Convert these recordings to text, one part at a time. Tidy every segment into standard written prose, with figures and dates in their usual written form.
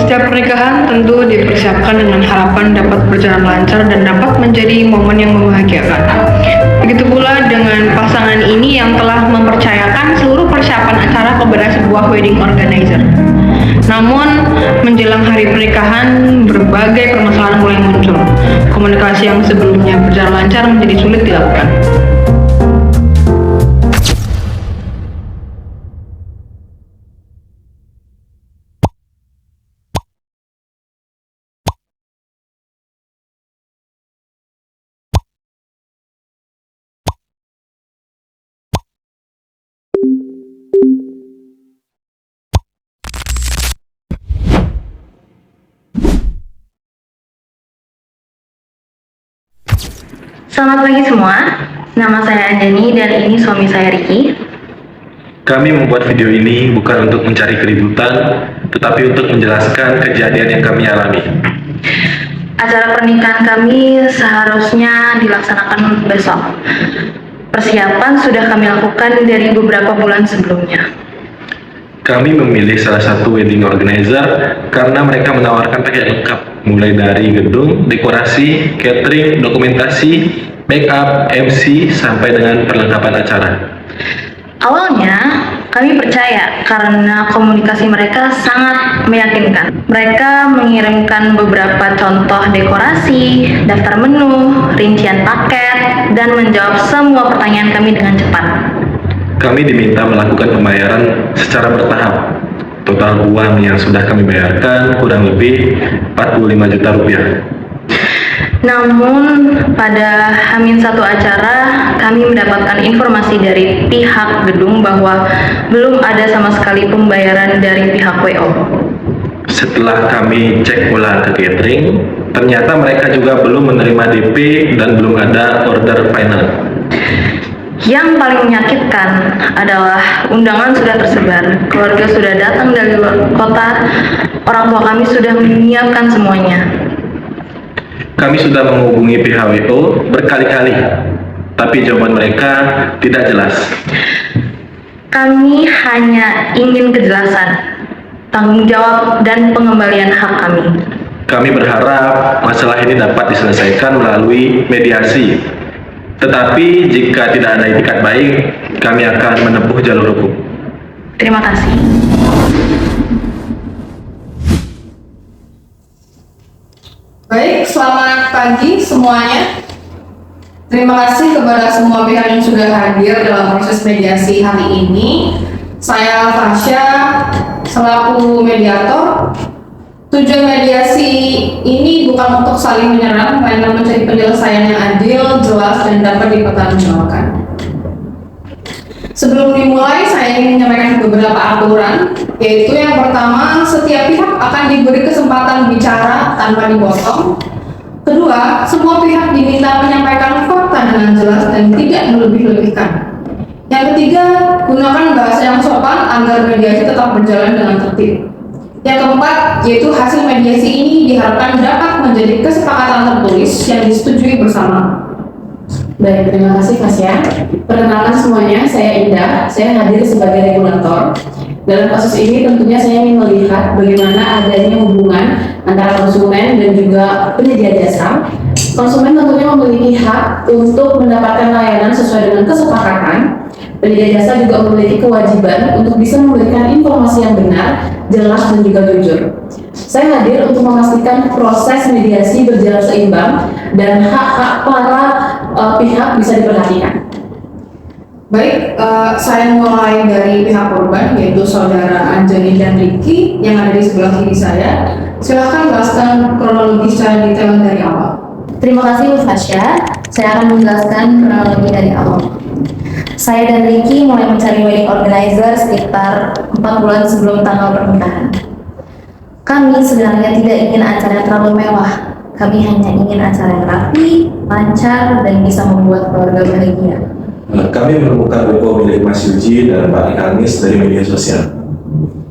Setiap pernikahan tentu dipersiapkan dengan harapan dapat berjalan lancar dan dapat menjadi momen yang membahagiakan. Begitu pula dengan pasangan ini yang telah mempercayakan seluruh persiapan acara kepada sebuah wedding organizer. Namun, menjelang hari pernikahan, berbagai permasalahan mulai muncul. Komunikasi yang sebelumnya berjalan lancar menjadi sulit dilakukan. Selamat pagi semua, nama saya Anjani dan ini suami saya Ricky. Kami membuat video ini bukan untuk mencari keributan, tetapi untuk menjelaskan kejadian yang kami alami. Acara pernikahan kami seharusnya dilaksanakan besok. Persiapan sudah kami lakukan dari beberapa bulan sebelumnya. Kami memilih salah satu wedding organizer karena mereka menawarkan paket lengkap, mulai dari gedung, dekorasi, catering, dokumentasi, make up, MC, sampai dengan perlengkapan acara. Awalnya, kami percaya karena komunikasi mereka sangat meyakinkan. Mereka mengirimkan beberapa contoh dekorasi, daftar menu, rincian paket, dan menjawab semua pertanyaan kami dengan cepat. Kami diminta melakukan pembayaran secara bertahap. Total uang yang sudah kami bayarkan kurang lebih 45 juta rupiah. Namun, pada H-1 acara, kami mendapatkan informasi dari pihak gedung bahwa belum ada sama sekali pembayaran dari pihak WO. Setelah kami cek ulang ke catering, ternyata mereka juga belum menerima DP dan belum ada order final. Yang paling menyakitkan adalah undangan sudah tersebar, keluarga sudah datang dari luar kota, orang tua kami sudah menyiapkan semuanya. Kami sudah menghubungi pihak WO berkali-kali, tapi jawaban mereka tidak jelas. Kami hanya ingin kejelasan, tanggung jawab, dan pengembalian hak kami. Kami berharap masalah ini dapat diselesaikan melalui mediasi. Tetapi jika tidak ada itikat baik, kami akan menempuh jalur hukum. Terima kasih. Baik, selamat pagi semuanya. Terima kasih kepada semua pihak yang sudah hadir dalam proses mediasi hari ini. Saya Fasya, selaku mediator. Tujuan mediasi ini bukan untuk saling menyerang, melainkan mencari penyelesaian yang adil, jelas, dan dapat dipertanggungjawabkan. Sebelum dimulai, saya ingin menyampaikan beberapa aturan, yaitu yang pertama, setiap pihak akan diberi kesempatan bicara tanpa dipotong. Kedua, semua pihak diminta menyampaikan fakta dengan jelas dan tidak melebih-lebihkan. Yang ketiga, gunakan bahasa yang sopan agar mediasi tetap berjalan dengan tertib. Yang keempat, yaitu hasil mediasi ini diharapkan dapat menjadi kesepakatan tertulis yang disetujui bersama. Baik, terima kasih Fasya. Perkenalkan semuanya, saya Indah. Saya hadir sebagai regulator. Dalam kasus ini tentunya saya ingin melihat bagaimana adanya hubungan antara konsumen dan juga penyedia jasa. Konsumen tentunya memiliki hak untuk mendapatkan layanan sesuai dengan kesepakatan. Penyedia jasa juga memiliki kewajiban untuk bisa memberikan informasi yang benar, jelas, dan juga jujur. Saya hadir untuk memastikan proses mediasi berjalan seimbang dan hak-hak para pihak bisa diperhatikan. Baik, saya mulai dari pihak korban, yaitu saudara Anjani dan Ricky yang ada di sebelah kiri saya. Silakan jelaskan kronologi secara detail dari awal. Terima kasih Fasya. Saya akan menjelaskan kronologi dari awal. Saya dan Ricky mulai mencari wedding organizer sekitar 4 bulan sebelum tanggal pernikahan. Kami sebenarnya tidak ingin acara yang terlalu mewah. Kami hanya ingin acara yang rapi, lancar, dan bisa membuat keluarga bahagia. Kami menemukan WO milik Mas Yuji dan Pak Ikanis dari media sosial.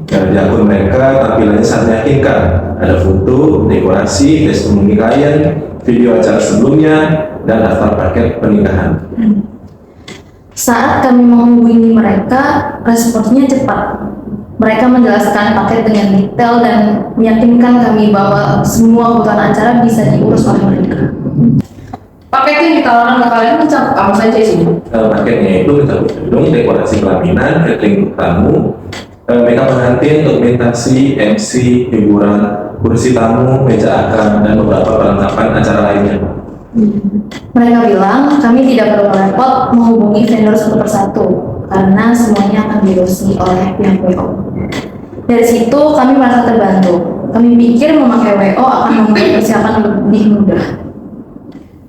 Dan di akun mereka tampilannya sangat meyakinkan. Ada foto, dekorasi, testimoni klien, video acara sebelumnya, dan daftar paket pernikahan. Saat kami menghubungi mereka, responnya cepat. Mereka menjelaskan paket dengan detail dan meyakinkan kami bahwa semua kebutuhan acara bisa diurus oleh mereka. Paket yang ditawarkan ke kalian mencakup apa saja sih? Paketnya itu mencakup gedung, dekorasi pelaminan, catering untuk tamu, makeup pengantin, dokumentasi, MC, hiburan, kursi tamu, meja akad, dan beberapa perlengkapan acara lainnya. Mereka bilang kami tidak perlu repot menghubungi vendor satu persatu karena semuanya akan diurusi oleh pihak WO. Dari situ kami merasa terbantu. Kami pikir memakai WO akan membuat persiapan lebih mudah.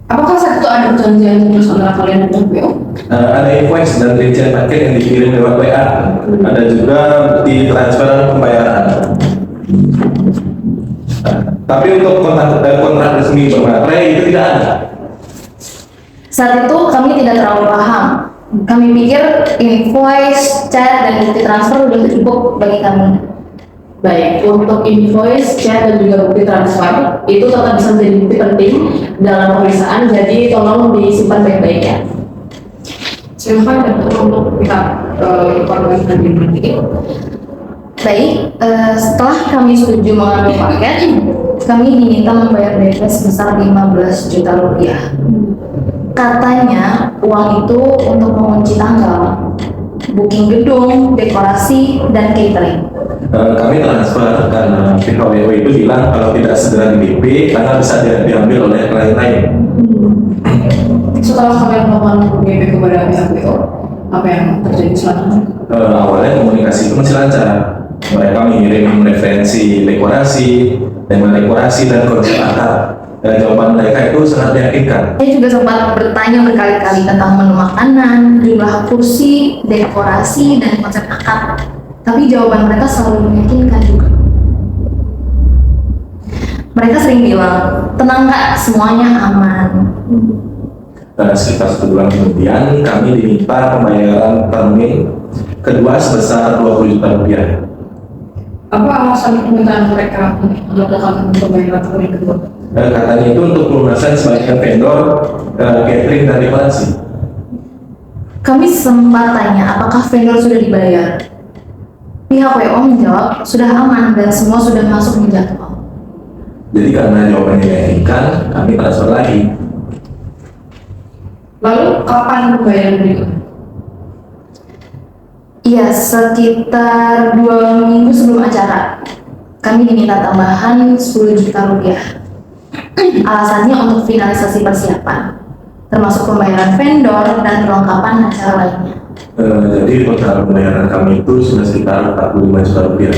Apakah saat itu ada perjanjian terus antara kalian dan WO? Ada invoice dan rincian paket yang dikirim lewat WA. Ada juga bukti transfer pembayaran. Tapi untuk kontrak resmi bermaterai itu tidak ada. Saat itu kami tidak terlalu paham. Kami pikir invoice, chat, dan bukti transfer sudah cukup bagi kami. Baik, untuk invoice, chat, dan juga bukti transfer itu tetap bisa menjadi bukti penting dalam pemeriksaan, jadi tolong disimpan baik-baik ya. Silakan untuk pihak korban dan dimiliki. Baik, setelah kami setuju mengambil paket, kami diminta membayar DP sebesar 15 juta rupiah. Katanya uang itu untuk mengunci tanggal, booking gedung, dekorasi, dan catering. Kami transfer karena pihak WO itu bilang kalau tidak segera di DP karena bisa diambil oleh klien lain. Setelah kalian melakukan DP kepada pihak WO, apa yang terjadi selanjutnya? Awalnya komunikasi itu masih lancar. Mereka mengirim referensi dekorasi, tema dekorasi, dan konsep akad. Dan jawaban mereka itu sangat meyakinkan. Saya juga sempat bertanya berkali-kali tentang menu makanan, jumlah kursi, dekorasi, dan konsep akad. Tapi jawaban mereka selalu meyakinkan juga. Mereka sering bilang, tenang Kak, semuanya aman. Sekitar 1 bulan kemudian, kami diminta pembayaran termin kedua sebesar 20 juta rupiah. Apa alasan permintaan mereka untuk melakukan pembayaran termin kedua? Katanya itu untuk pelunasan sebagian vendor, catering, dan dekorasi. Kami sempat tanya apakah vendor sudah dibayar. Pihak WO menjawab sudah aman dan semua sudah masuk di jadwal. Jadi karena jawabannya meyakinkan, kami transfer lagi. Lalu kapan pembayaran berikutnya? Iya, sekitar 2 minggu sebelum acara, kami diminta tambahan 10 juta rupiah. Alasannya untuk finalisasi persiapan, termasuk pembayaran vendor dan perlengkapan acara lainnya. Jadi total pembayaran kami itu sudah sekitar 45 juta rupiah.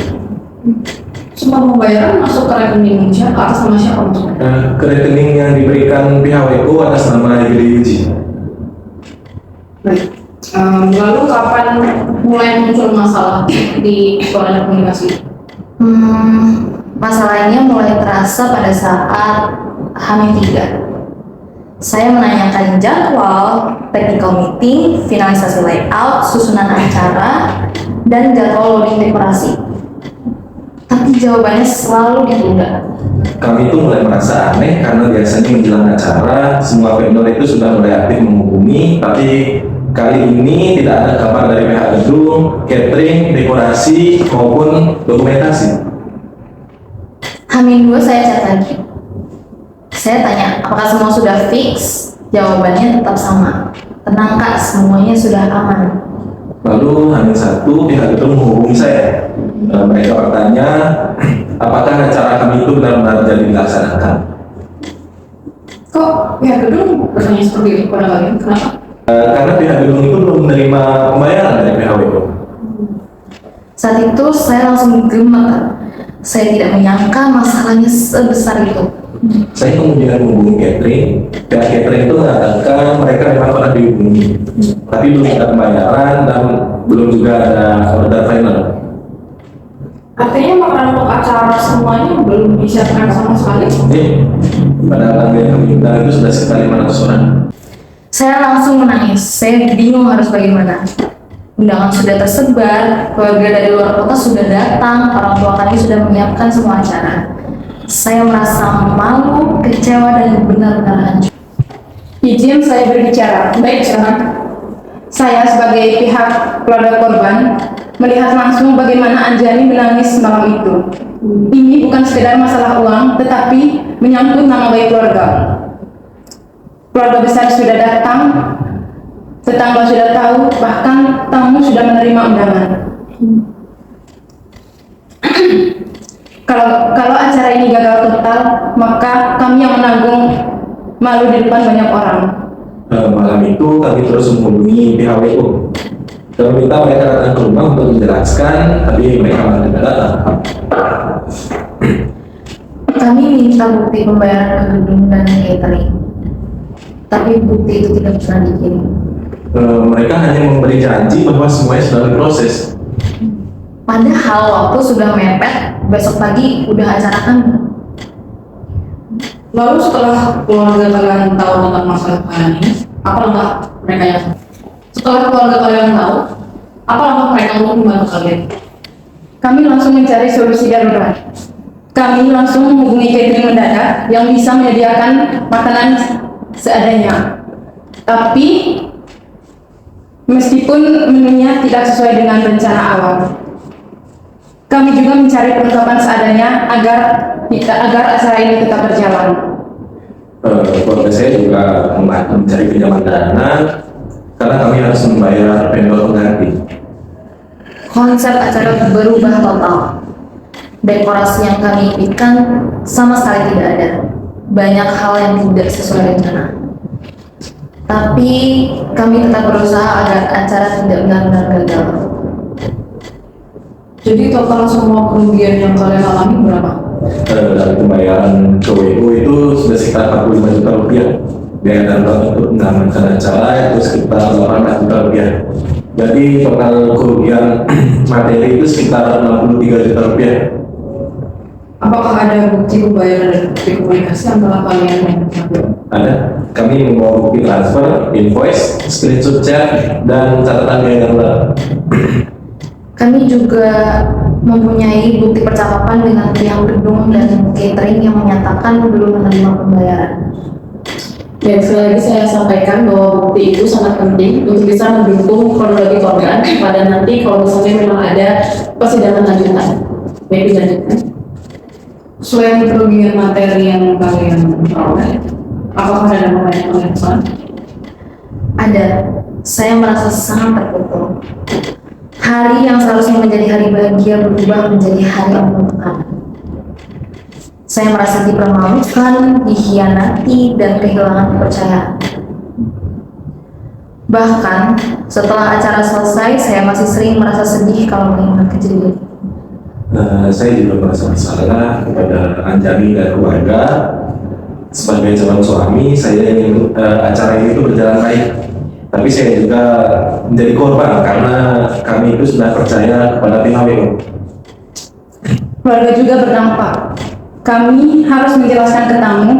Semua pembayaran masuk ke rekening siapa? Atas nama siapa maksudnya? Ke rekening yang diberikan pihak WO atas nama Yuji. Baik. Lalu kapan mulai muncul masalah di proses komunikasi? Masalahnya mulai terasa pada saat H-3. Saya menanyakan jadwal, technical meeting, finalisasi layout, susunan acara, dan jadwal loading dekorasi. Tapi jawabannya selalu ditunda. Kami itu mulai merasa aneh karena biasanya menjelang acara semua vendor itu sudah mulai aktif menghubungi, tapi kali ini tidak ada kabar dari pihak gedung, catering, dekorasi, maupun dokumentasi. H-2 saya chat lagi. Saya tanya, apakah semua sudah fix? Jawabannya tetap sama. Tenang Kak, semuanya sudah aman. Lalu H-1 pihak gedung menghubungi saya. Mereka bertanya, apakah acara kami itu benar-benar jadi dilaksanakan? Kok pihak gedung bertanya seperti itu pada kalian? Kenapa? Karena pihak gedung itu belum menerima pembayaran dari pihak WO. Saat itu saya langsung gemetar. Saya tidak menyangka masalahnya sebesar itu. Saya kemudian menghubungi catering. Pihak catering itu mengatakan mereka memang pernah dihubungi, tapi belum ada pembayaran dan belum juga ada order final. Artinya makanan untuk acara semuanya belum disiapkan sama sekali? Pada tanggal yang kami undang itu sudah sekitar 500 orang. Saya langsung menangis. Saya bingung harus bagaimana. Undangan sudah tersebar, keluarga dari luar kota sudah datang, orang tua kami sudah menyiapkan semua acara. Saya merasa malu, kecewa, dan benar-benar hancur. Izin saya berbicara. Baik, silakan. Saya sebagai pihak keluarga korban melihat langsung bagaimana Anjani menangis malam itu. Ini bukan sekedar masalah uang, tetapi menyangkut nama baik keluarga. Keluarga besar sudah datang, tetangga sudah tahu, bahkan tamu sudah menerima undangan. Kalau acara ini gagal total, maka kami yang menanggung malu di depan banyak orang. Malam itu kami terus menghubungi pihak WO. Kami minta mereka datang ke rumah untuk menjelaskan, tapi mereka malah tidak datang. Kami minta bukti pembayaran ke gedung dan catering, tapi bukti itu tidak pernah dikirim. Mereka hanya memberi janji bahwa semuanya sedang diproses. Padahal waktu sudah mepet, besok pagi udah acara kan. Lalu setelah keluarga kalian tahu tentang masalah kalian ini, apa langkah mereka yang setelah keluarga kalian tahu, apa langkah mereka untuk membantu kalian? Kami langsung mencari solusi darurat. Kami langsung menghubungi catering mendadak yang bisa menyediakan makanan seadanya. Tapi meskipun menunya tidak sesuai dengan rencana awal, kami juga mencari perlengkapan seadanya agar acara ini tetap berjalan. Keluarga saya juga mencari pinjaman dana karena kami harus membayar vendor pengganti. Konsep acara berubah total. Dekorasi yang kami impikan sama sekali tidak ada. Banyak hal yang tidak sesuai rencana. Tapi kami tetap berusaha agar acara tidak benar-benar gagal. Jadi total semua kerugian yang kalian alami berapa? Dari pembayaran ke WO itu sudah sekitar 45 juta rupiah. Biaya darurat untuk mengamankan acara itu sekitar 18 juta rupiah. Jadi total kerugian materi itu sekitar 63 juta rupiah. Apakah ada bukti pembayaran dan bukti komunikasi antara kalian dan keluarga? Ada. Kami membawa bukti transfer, invoice, screenshot chat, dan catatan biaya darurat. Kami juga mempunyai bukti percakapan dengan pihak gedung dan catering yang menyatakan belum menerima pembayaran. Dan sekali lagi saya sampaikan bahwa bukti itu sangat penting untuk bisa mendukung kronologi keluargaan pada nanti kalau misalnya memang ada persidangan lanjutan. Baik, dilanjutkan. Selain kerugian materi yang kalian peroleh, apakah ada pembayaran yang kalian pesan? Ada. Saya merasa sangat terpukul. Hari yang seharusnya menjadi hari bahagia berubah menjadi hari yang menentukan. Saya merasa dipermalukan, dikhianati, dan kehilangan kepercayaan. Bahkan setelah acara selesai, saya masih sering merasa sedih kalau mengingat kejadian. Saya juga merasa bersalah kepada Anjani dan keluarga. Sebagai calon suami, saya ingin acara ini itu berjalan baik. Tapi saya juga menjadi korban karena kami itu sudah percaya kepada pihak WO. Keluarga juga berdampak. Kami harus menjelaskan ke tamu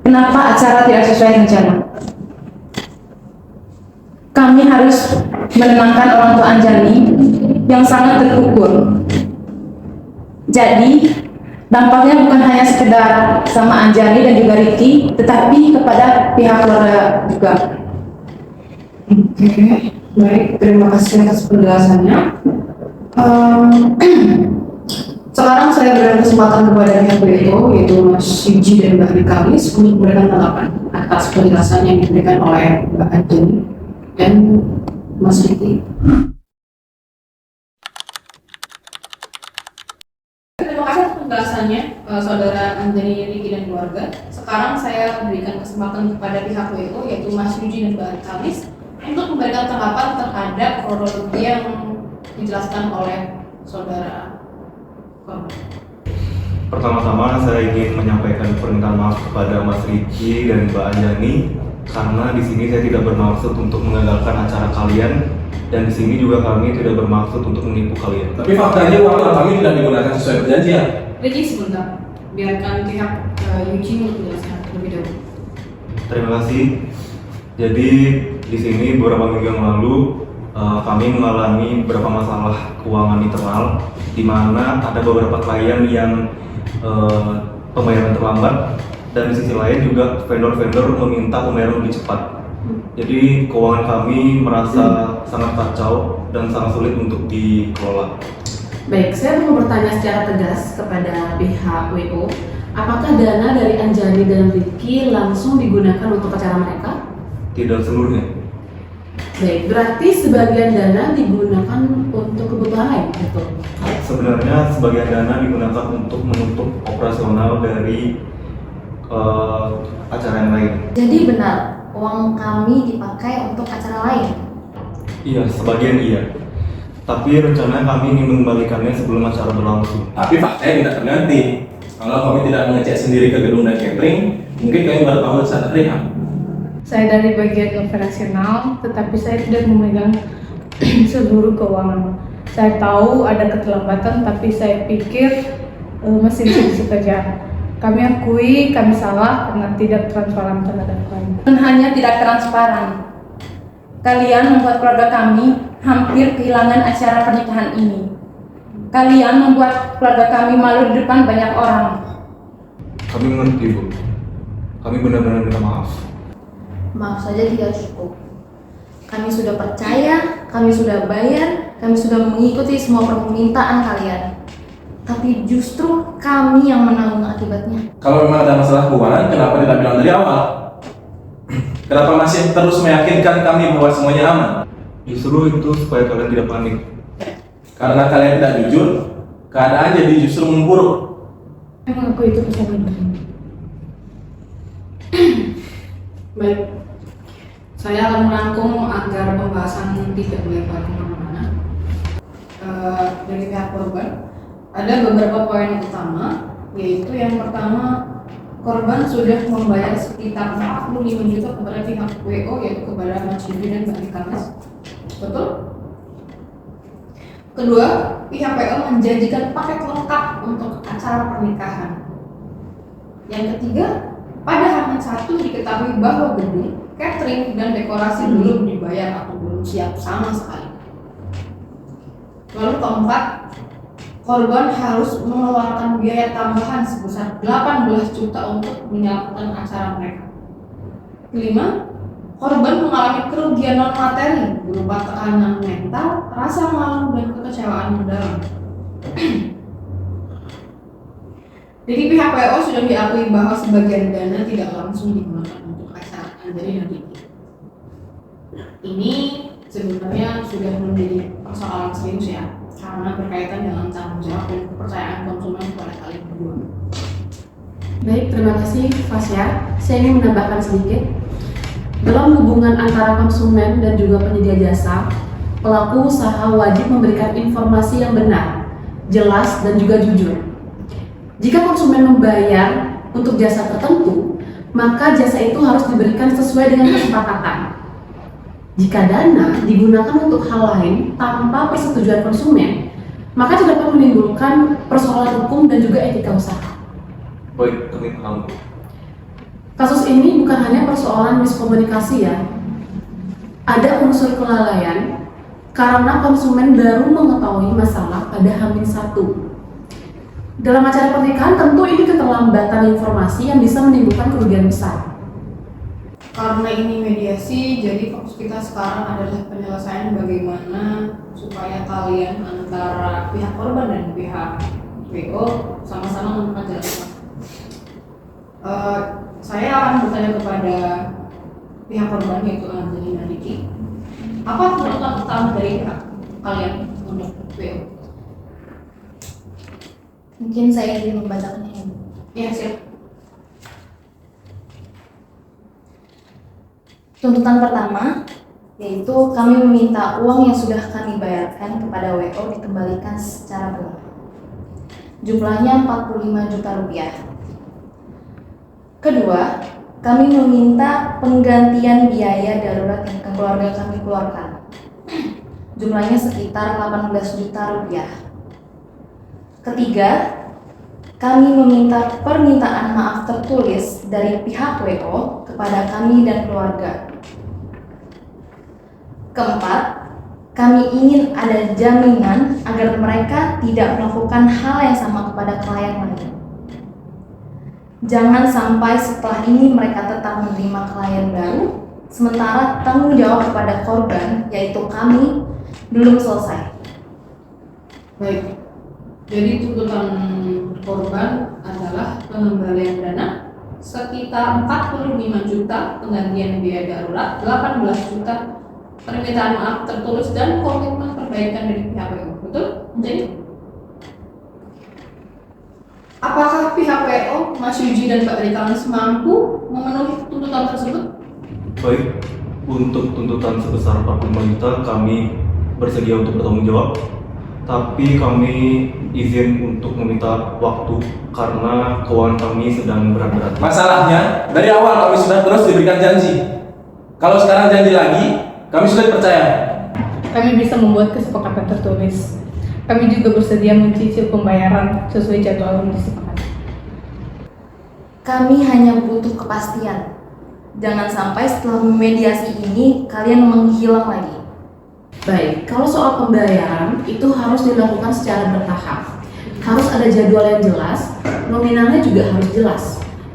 kenapa acara tidak sesuai rencana. Kami harus menenangkan orang tua Anjani yang sangat terpukul. Jadi dampaknya bukan hanya sekedar sama Anjani dan juga Ricky, tetapi kepada pihak keluarga juga. Oke, baik. Terima kasih atas penjelasannya. Sekarang saya berikan kesempatan kepada pihak WO, yaitu Mas Yuji dan Mbak Rikalis, untuk memberikan tanggapan atas penjelasan yang diberikan oleh Mbak Anjani dan Mas Riki. Terima kasih atas penjelasannya, Saudara Anjani, Riki, dan keluarga. Sekarang saya berikan kesempatan kepada pihak WO, yaitu Mas Yuji dan Mbak Rikalis, untuk memberikan tanggapan terhadap kronologi yang dijelaskan oleh Saudara. Pertama-tama saya ingin menyampaikan permintaan maaf kepada Mas Riki dan Mbak Anjani karena di sini saya tidak bermaksud untuk mengagalkan acara kalian dan di sini juga kami tidak bermaksud untuk menipu kalian. Tapi faktanya uang kami tidak digunakan sesuai perjanjian. Riki, sebentar, biarkan pihak Yuji menjelaskan terlebih dahulu. Terima kasih. Jadi di sini beberapa minggu yang lalu kami mengalami beberapa masalah keuangan internal di mana ada beberapa klien yang pembayaran terlambat dan di sisi lain juga vendor-vendor meminta pembayaran lebih cepat. Jadi keuangan kami merasa sangat kacau dan sangat sulit untuk dikelola. Baik, saya mau bertanya secara tegas kepada pihak WO, apakah dana dari Anjani dan Ricky langsung digunakan untuk acara mereka? Tidak seluruhnya. Baik, berarti sebagian dana digunakan untuk kebutuhan lain, betul? Sebenarnya sebagian dana digunakan untuk menutup operasional dari acara yang lain. Jadi benar, uang kami dipakai untuk acara lain. Iya, sebagian iya. Tapi rencananya kami ingin mengembalikannya sebelum acara berlangsung. Tapi faktanya tidak terganti. Kalau kami tidak mengecek sendiri ke gedung dan catering, mungkin kami baru tahu saat rehab. Saya dari bagian operasional, tetapi saya tidak memegang seluruh keuangan. Saya tahu ada keterlambatan, tapi saya pikir masih bisa dikejar. Kami akui kami salah karena tidak transparan terhadap kami. Bukan hanya tidak transparan, kalian membuat keluarga kami hampir kehilangan acara pernikahan ini. Kalian membuat keluarga kami malu di depan banyak orang. Kami mengerti, Bu. Kami benar-benar minta maaf. Maaf saja tidak cukup. Kami sudah percaya, kami sudah bayar, kami sudah mengikuti semua permintaan kalian. Tapi justru kami yang menanggung akibatnya. Kalau memang ada masalah keuangan, kenapa tidak bilang dari awal? Kenapa masih terus meyakinkan kami bahwa semuanya aman? Justru itu supaya kalian tidak panik. Karena kalian tidak jujur, keadaan jadi justru memburuk. Emang aku itu kesalahan. Baik, Saya akan merangkum agar pembahasan tidak melebar kemana-mana. Dari pihak korban, ada beberapa poin utama, yaitu yang pertama, korban sudah membayar sekitar 45 juta kepada pihak WO, yaitu kepada Mas Yudi dan Mbak Ikanes. Betul? Kedua, pihak WO menjanjikan paket lengkap untuk acara pernikahan. Yang ketiga, pada H-1 diketahui bahwa gedung, catering, dan dekorasi belum dibayar atau belum siap sama sekali. Lalu keempat, korban harus mengeluarkan biaya tambahan sebesar 18 juta untuk menyalakan acara mereka. Kelima, korban mengalami kerugian non materi berupa tekanan mental, rasa malu, dan kekecewaan mendalam. Jadi pihak WO sudah diakui bahwa sebagian dana tidak langsung digunakan untuk acara Anjani dan Ricky. Ini sebenarnya sudah menjadi persoalan serius ya, karena berkaitan dengan tanggung jawab dan kepercayaan konsumen kepada kalian berdua. baik, terima kasih Fasya. Saya ingin menambahkan sedikit. Dalam hubungan antara konsumen dan juga penyedia jasa, pelaku usaha wajib memberikan informasi yang benar, jelas, dan juga jujur. Jika konsumen membayar untuk jasa tertentu, maka jasa itu harus diberikan sesuai dengan kesepakatan. Jika dana digunakan untuk hal lain tanpa persetujuan konsumen, maka itu dapat menimbulkan persoalan hukum dan juga etika usaha. Baik, kami paham. Kasus ini bukan hanya persoalan miskomunikasi ya. Ada unsur kelalaian karena konsumen baru mengetahui masalah pada H-1. Dalam acara pernikahan tentu ini keterlambatan informasi yang bisa menimbulkan kerugian besar. Karena ini mediasi, jadi fokus kita sekarang adalah penyelesaian bagaimana supaya kalian antara pihak korban dan pihak WO sama-sama menemukan jalan tengah. Saya akan bertanya kepada pihak korban, yaitu Anjani dan Ricky. Apa tuntutan utama dari pihak kalian untuk WO? Mungkin saya ingin membacakannya. Ya, siap. Tuntutan pertama, yaitu kami meminta uang yang sudah kami bayarkan kepada WO dikembalikan secara penuh. Jumlahnya 45 juta rupiah. Kedua, kami meminta penggantian biaya darurat yang keluarga kami keluarkan. Jumlahnya sekitar 18 juta rupiah. Ketiga, kami meminta permintaan maaf tertulis dari pihak WO kepada kami dan keluarga. Keempat, kami ingin ada jaminan agar mereka tidak melakukan hal yang sama kepada klien lain. Jangan sampai setelah ini mereka tetap menerima klien baru, sementara tanggung jawab kepada korban, yaitu kami, belum selesai. Baik, jadi tuntutan korban adalah pengembalian dana sekitar 45 juta, penggantian biaya darurat 18 juta, permintaan maaf tertulis dan komitmen perbaikan dari pihak WO. Betul? Jadi apakah pihak WO, Mas Yuji dan Mbak Rikanis mampu memenuhi tuntutan tersebut? Baik, untuk tuntutan sebesar 45 juta kami bersedia untuk bertanggung jawab, tapi kami izin untuk meminta waktu karena keuangan kami sedang berat-berat. Masalahnya, dari awal kami sudah terus diberikan janji. Kalau sekarang janji lagi, kami sudah percaya. Kami bisa membuat kesepakatan tertulis. Kami juga bersedia mencicil pembayaran sesuai jadwal yang disepakati. Kami hanya butuh kepastian. Jangan sampai setelah mediasi ini kalian menghilang lagi. Baik, kalau soal pembayaran itu harus dilakukan secara bertahap. Harus ada jadwal yang jelas, nominalnya juga harus jelas.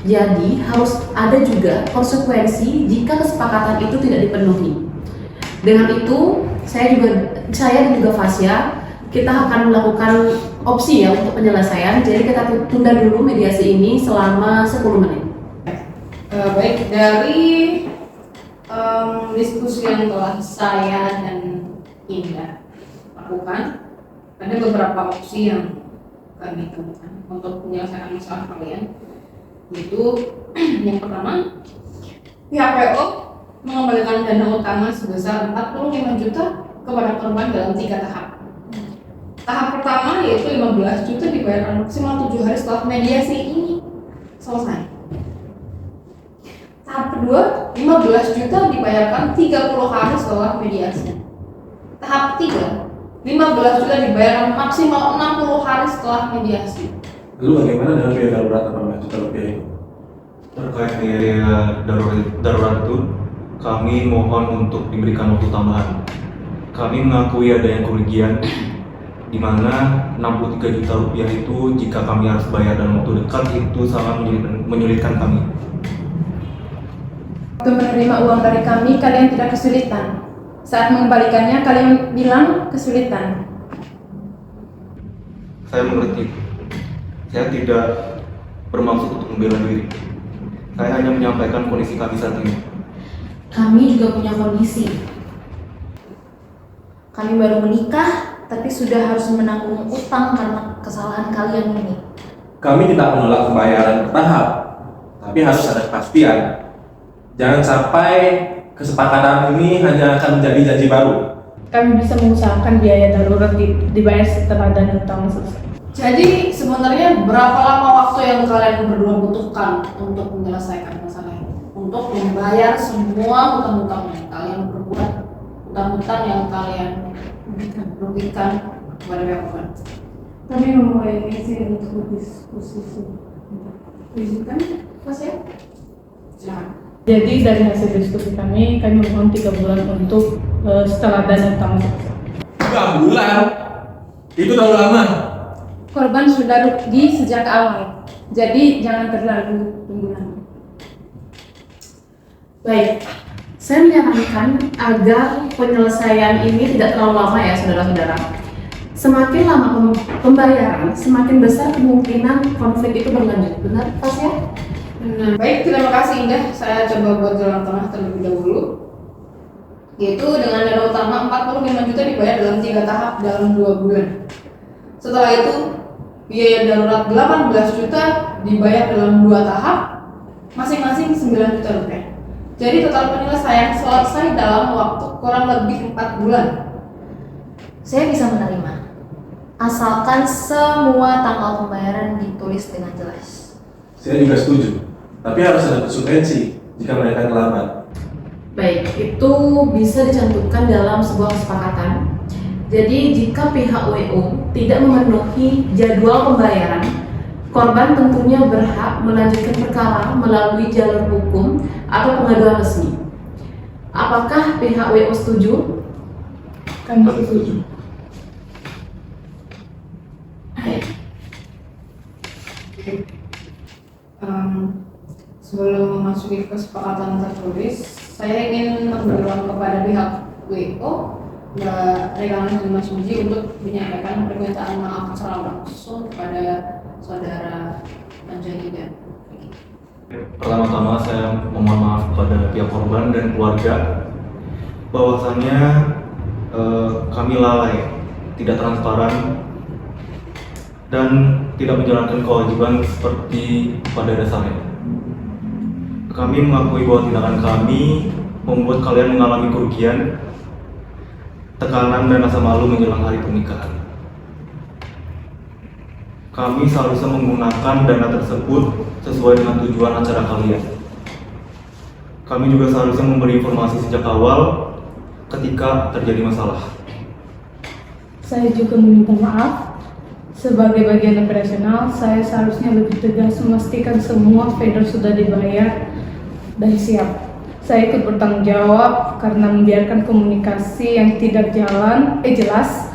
Jadi harus ada juga konsekuensi jika kesepakatan itu tidak dipenuhi. Dengan itu, saya dan juga Fasya, kita akan melakukan opsi ya untuk penyelesaian. Jadi kita tunda dulu mediasi ini selama 10 menit. Baik, dari diskusi yang telah saya dan Indah lakukan, ada beberapa opsi yang kami temukan untuk menyelesaikan masalah kalian, yaitu yang pertama, pihak WO mengembalikan dana utama sebesar 45 juta kepada korban dalam 3 tahap. Tahap pertama yaitu 15 juta dibayarkan maksimal 7 hari setelah mediasi ini selesai. Tahap kedua, 15 juta dibayarkan 30 hari setelah mediasi. Tahap ketiga, 15 juta dibayarkan maksimal 60 hari setelah mediasi. Lalu bagaimana dengan biaya darurat 18 juta rupiah itu? Terkait biaya darurat itu, kami mohon untuk diberikan waktu tambahan. Kami mengakui adanya kerugian di mana 63 juta rupiah itu jika kami harus bayar dalam waktu dekat itu sangat menyulitkan kami. Waktu menerima uang dari kami, kalian tidak kesulitan. Saat mengembalikannya, kalian bilang kesulitan. Saya mengerti. Saya tidak bermaksud untuk membela diri. Saya hanya menyampaikan kondisi kami saat ini. Kami juga punya kondisi. Kami baru menikah, tapi sudah harus menanggung utang karena kesalahan kalian ini. Kami tidak menolak pembayaran bertahap, tapi harus ada kepastian. Jangan sampai kesepakatan ini hanya akan menjadi janji baru. Kami bisa mengusahakan biaya darurat dibayar setelah dana utama selesai. Jadi sebenarnya berapa lama waktu yang kalian berdua butuhkan untuk menyelesaikan masalah ini? Untuk membayar semua hutang-hutang yang kalian berbuat, hutang-hutang yang kalian rugikan kepada pihak korban. Kami memulai sesi untuk diskusi. Izinkan, Mas ya? Silakan. Jadi dari hasil diskusi kami mohon 3 bulan untuk setelah dana utama selesai. 3 bulan? Itu terlalu lama. Korban sudah rugi sejak awal, jadi jangan terlalu tunggu lama. Baik, saya menyarankan agar penyelesaian ini tidak terlalu lama ya saudara-saudara. Semakin lama pembayaran, semakin besar kemungkinan konflik itu berlanjut. Benar, Fasya? Baik, terima kasih Indah. Saya coba buat jalan tengah terlebih dahulu, yaitu dengan dana utama 45 juta dibayar dalam 3 tahap dalam 2 bulan. Setelah itu, biaya darurat 18 juta dibayar dalam 2 tahap, masing-masing 9 juta rupiah. Jadi total penyelesaian selesai dalam waktu kurang lebih 4 bulan. Saya bisa menerima, asalkan semua tanggal pembayaran ditulis dengan jelas. Saya juga setuju, tapi harus ada konsekuensi jika mereka terlambat. Baik, itu bisa dicantumkan dalam sebuah kesepakatan. Jadi jika pihak WO tidak memenuhi jadwal pembayaran, korban tentunya berhak melanjutkan perkara melalui jalur hukum atau pengaduan resmi. Apakah pihak WO setuju? Kami setuju. Sebelum memasuki kesepakatan tertulis, saya ingin mendorong kepada pihak WO Mbak Reganis dan Mas Uji untuk menyampaikan permintaan maaf secara langsung kepada saudara Anjani dan Ricky. Pertama-tama saya memohon maaf kepada pihak korban dan keluarga bahwasannya kami lalai, tidak transparan, dan tidak menjalankan kewajiban seperti pada dasarnya. Kami mengakui bahwa tindakan kami membuat kalian mengalami kerugian, tekanan, dan rasa malu menjelang hari pernikahan. Kami seharusnya menggunakan dana tersebut sesuai dengan tujuan acara kalian. Kami juga seharusnya memberi informasi sejak awal ketika terjadi masalah. Saya juga meminta maaf. Sebagai bagian operasional, saya seharusnya lebih tegas memastikan semua vendor sudah dibayar dan siap. Saya ikut bertanggung jawab karena membiarkan komunikasi yang tidak jelas.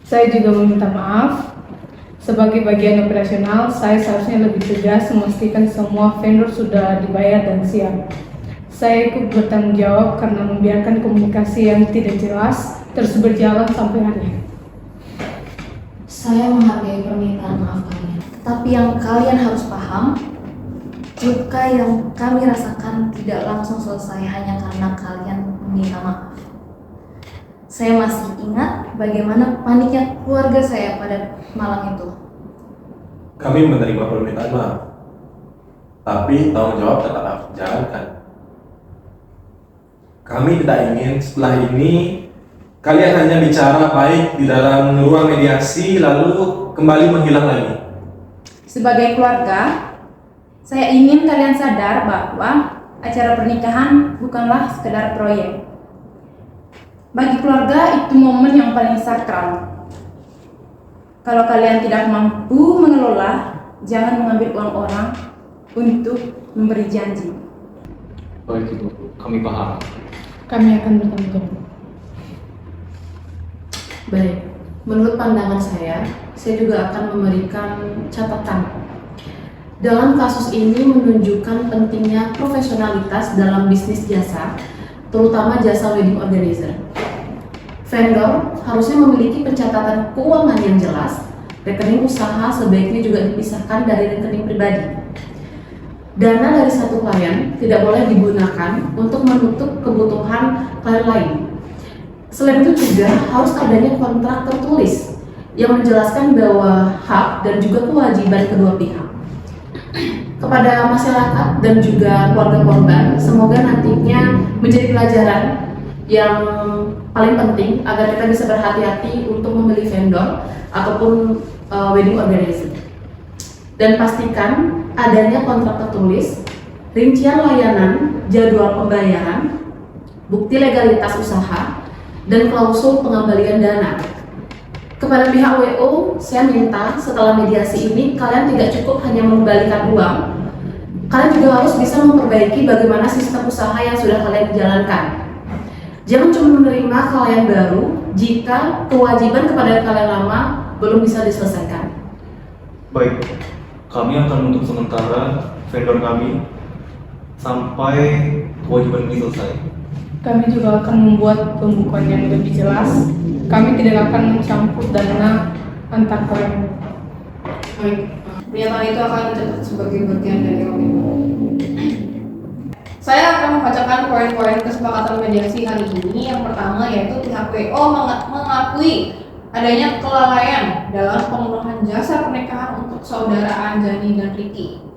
Saya juga meminta maaf. Sebagai bagian operasional, saya seharusnya lebih tegas memastikan semua vendor sudah dibayar dan siap. Saya ikut bertanggung jawab karena membiarkan komunikasi yang tidak jelas terus berjalan sampai hari. Saya menghargai permintaan maaf kalian. Tapi yang kalian harus paham, luka yang kami rasakan tidak langsung selesai hanya karena kalian meminta maaf. Saya masih ingat bagaimana paniknya keluarga saya pada malam itu. Kami menerima permintaan maaf, tapi tanggung jawab tetap harus dijalankan. Kami tidak ingin setelah ini kalian hanya bicara baik di dalam ruang mediasi lalu kembali menghilang lagi. Sebagai keluarga, saya ingin kalian sadar bahwa acara pernikahan bukanlah sekedar proyek. Bagi keluarga itu momen yang paling sakral. Kalau kalian tidak mampu mengelola, jangan mengambil uang orang untuk memberi janji. Baik Ibu, kami paham. Kami akan bertanggung jawab. Baik, menurut pandangan saya juga akan memberikan catatan. Dalam kasus ini menunjukkan pentingnya profesionalitas dalam bisnis jasa, terutama jasa wedding organizer. Vendor harusnya memiliki pencatatan keuangan yang jelas, rekening usaha sebaiknya juga dipisahkan dari rekening pribadi. Dana dari satu klien tidak boleh digunakan untuk menutup kebutuhan klien lain. Selain itu juga harus adanya kontrak tertulis yang menjelaskan bahwa hak dan juga kewajiban kedua pihak. Kepada masyarakat dan juga keluarga korban, semoga nantinya menjadi pelajaran yang paling penting agar kita bisa berhati-hati untuk memilih vendor ataupun wedding organizer. Dan pastikan adanya kontrak tertulis, rincian layanan, jadwal pembayaran, bukti legalitas usaha, dan klausul pengembalian dana. Kepada pihak WO, saya minta setelah mediasi ini kalian tidak cukup hanya mengembalikan uang, kalian juga harus bisa memperbaiki bagaimana sistem usaha yang sudah kalian jalankan. Jangan cuma menerima klien baru jika kewajiban kepada klien lama belum bisa diselesaikan. Baik, kami akan menutup sementara vendor kami sampai kewajiban ini selesai. Kami juga akan membuat pembukuan yang lebih jelas. Kami tidak akan mencampur dana antar klien. Baik, pernyataan itu akan dicatat sebagai bagian dari komitmen. Saya akan membacakan poin-poin kesepakatan mediasi hari ini. Yang pertama yaitu pihak WO mengakui adanya kelalaian dalam pemenuhan jasa pernikahan untuk saudara Anjani dan Ricky.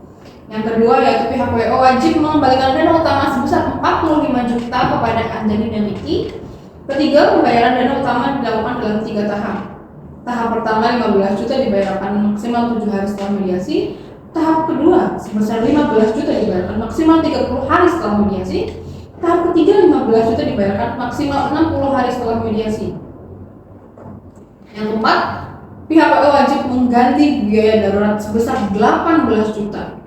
Yang kedua yaitu pihak WO wajib mengembalikan dana utama sebesar 45 juta kepada Anjani dan Ricky. Ketiga, pembayaran dana utama dilakukan dalam 3 tahap. Tahap pertama 15 juta dibayarkan maksimal 7 hari setelah mediasi. Tahap kedua sebesar 15 juta dibayarkan maksimal 30 hari setelah mediasi. Tahap ketiga 15 juta dibayarkan maksimal 60 hari setelah mediasi. Yang keempat, pihak WO wajib mengganti biaya darurat sebesar 18 juta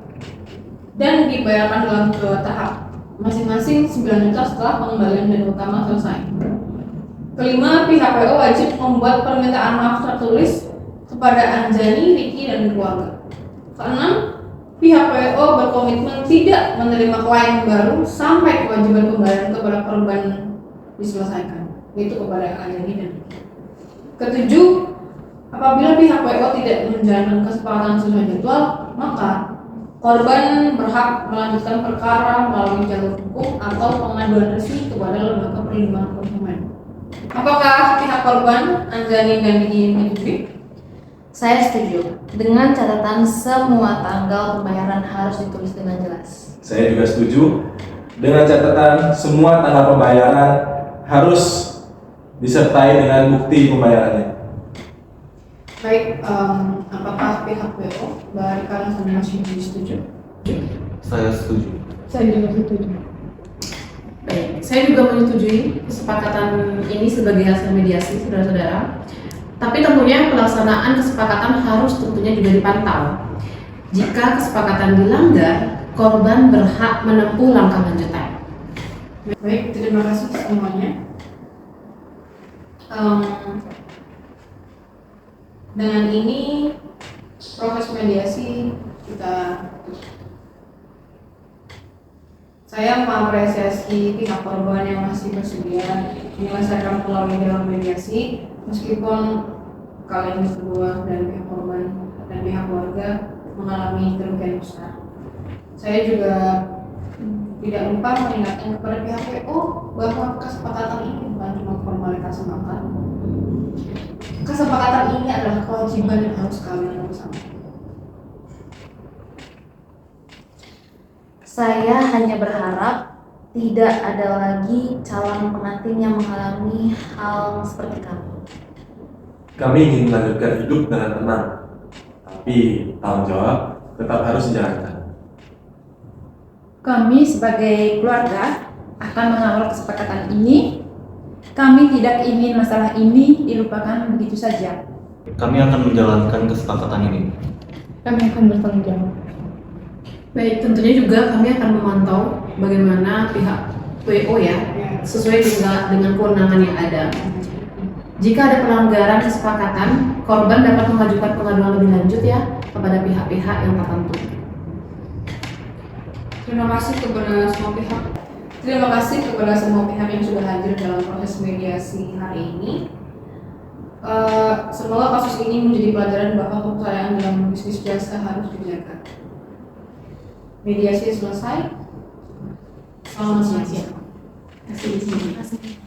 dan dibayarkan dalam 2 tahap, masing-masing 9 juta setelah pengembalian dana utama selesai. Kelima, pihak WO wajib membuat permintaan maaf tertulis kepada Anjani, Ricky, dan keluarga. Keenam, pihak WO berkomitmen tidak menerima klien baru sampai kewajiban pembayaran kepada korban diselesaikan, yaitu kepada Anjani dan Riki. Ketujuh, apabila pihak WO tidak menjalankan kesepakatan sesuai jadwal, maka korban berhak melanjutkan perkara melalui jalur hukum atau pengaduan resmi kepada lembaga perlindungan konsumen. Apakah pihak korban Anjani dan Riki menyetujui? Saya setuju, dengan catatan semua tanggal pembayaran harus ditulis dengan jelas. Saya juga setuju dengan catatan semua tanggal pembayaran harus disertai dengan bukti pembayarannya. Baik, apakah pihak WO dari kalian sama masih setuju? Saya setuju. Saya juga setuju. Baik, saya juga menyetujui kesepakatan ini sebagai hasil mediasi, saudara-saudara. Tapi tentunya pelaksanaan kesepakatan harus tentunya juga dipantau. Jika kesepakatan dilanggar, korban berhak menempuh langkah lanjutan. Baik, terima kasih semuanya. Dengan ini proses mediasi kita tutup. Saya mengapresiasi pihak korban yang masih bersedia menyelesaikan melalui jalur mediasi, meskipun kalian berdua dan pihak korban dan pihak keluarga mengalami kerugian besar. Saya juga tidak lupa mengingatkan kepada pihak WO bahwa kesepakatan ini bukan cuma formalitas semata. Kesepakatan ini adalah kewajiban yang harus kalian bersama. Saya hanya berharap tidak ada lagi calon pengantin yang mengalami hal seperti kami. Kami ingin melanjutkan hidup dengan tenang, tapi tanggung jawab tetap harus dijalankan. Kami sebagai keluarga akan mengawal kesepakatan ini. Kami tidak ingin masalah ini dilupakan begitu saja. Kami akan menjalankan kesepakatan ini. Kami akan bertanggung jawab. Baik, tentunya juga kami akan memantau bagaimana pihak WO ya, sesuai juga dengan kewenangan yang ada. Jika ada pelanggaran kesepakatan, korban dapat mengajukan pengaduan lebih lanjut ya kepada pihak-pihak yang tertentu. Terima kasih kepada semua pihak. Terima kasih kepada semua pihak yang sudah hadir dalam proses mediasi hari ini. Semoga kasus ini menjadi pelajaran bahwa kepercayaan dalam bisnis jasa harus dijaga. Mediasi selesai. Selamat siang. Terima kasih.